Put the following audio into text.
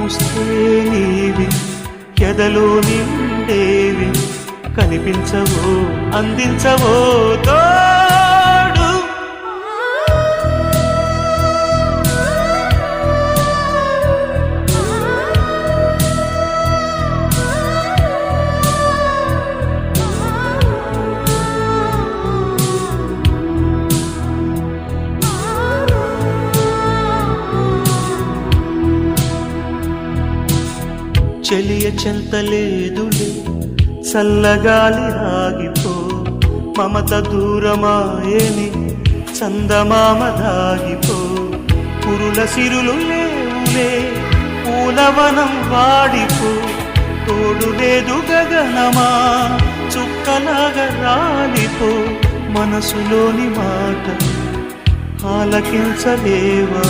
చూస్తే నీవి ఎదలో నిండేవి కనిపించవో అందించవో తోడు. చెలియ చెంతలేదులే చల్లగాలి ఆగిపో, మమత దూరమాయని చందమామ దాగిపో. పురుల సిరులు లేవులే పూలవనం వాడిపో, తోడు లేదు గగనమా చుక్కలాగా రాలిపో. మనసులోని మాట ఆలకించలేవా?